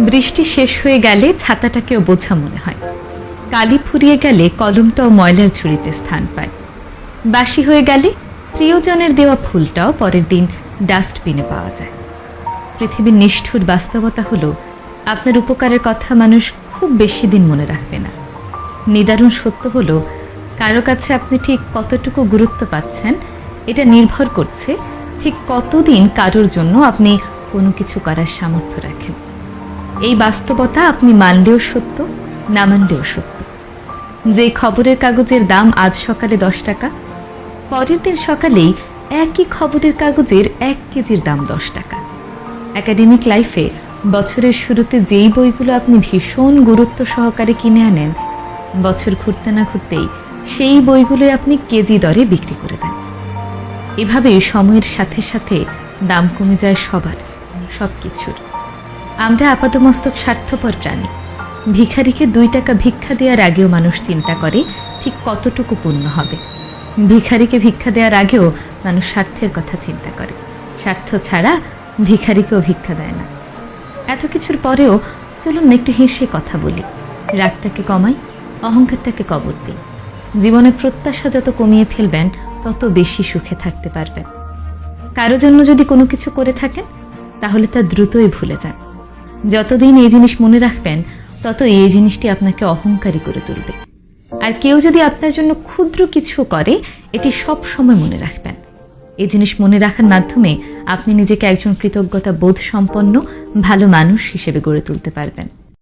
বৃষ্টি শেষ হয়ে গেলে ছাতাটাকেও বোঝা মনে হয়। কালি ফুরিয়ে গেলে কলমটাও ময়লার ঝুড়িতে স্থান পায়। বাসি হয়ে গেলে প্রিয়জনের দেওয়া ফুলটাও পরের দিন ডাস্টবিনে পাওয়া যায়। পৃথিবীর নিষ্ঠুর বাস্তবতা হলো, আপনার উপকারের কথা মানুষ খুব বেশি দিন মনে রাখবে না। নিদারুণ সত্য হলো, কারো কাছে আপনি ঠিক কতটুকু গুরুত্ব পাচ্ছেন এটা নির্ভর করছে ঠিক কতদিন কারোর জন্য আপনি কোনো কিছু করার সামর্থ্য রাখেন। এই বাস্তবতা আপনি মানলেও সত্য, না মানলেও সত্য। যে খবরের কাগজের দাম আজ সকালে 10 টাকা, পরের দিন সকালেই একই খবরের কাগজের 1 কেজির দাম 10 টাকা। একাডেমিক লাইফে বছরের শুরুতে যেই বইগুলো আপনি ভীষণ গুরুত্ব সহকারে কিনে আনেন, বছর ঘুরতে না ঘুরতেই সেই বইগুলোই আপনি কেজি দরে বিক্রি করে দেন। এভাবে সময়ের সাথে সাথে দাম কমে যায় সবার, সব কিছুর। আমরা আপাতমস্তক স্বার্থপর প্রাণী। ভিখারিকে 2 টাকা ভিক্ষা দেওয়ার আগেও মানুষ চিন্তা করে ঠিক কতটুকু পুণ্য হবে। ভিখারিকে ভিক্ষা দেওয়ার আগেও মানুষ স্বার্থের কথা চিন্তা করে। স্বার্থ ছাড়া ভিখারিকেও ভিক্ষা দেয় না। এত কিছুর পরেও চলুন না একটু হেসে কথা বলি, রাগটাকে কমাই, অহংকারটাকে কবর দিই। জীবনের প্রত্যাশা যত কমিয়ে ফেলবেন তত বেশি সুখে থাকতে পারবেন। কারো জন্য যদি কোনো কিছু করে থাকেন তাহলে তা দ্রুতই ভুলে যান। যতদিন এই জিনিস মনে রাখবেন তত এই জিনিসটি আপনাকে অহংকারী করে তুলবে। আর কেউ যদি আপনার জন্য ক্ষুদ্র কিছু করে, এটি সব সময় মনে রাখবেন। এই জিনিস মনে রাখার মাধ্যমে আপনি নিজেকে একজন কৃতজ্ঞতা বোধ সম্পন্ন ভালো মানুষ হিসেবে গড়ে তুলতে পারবেন।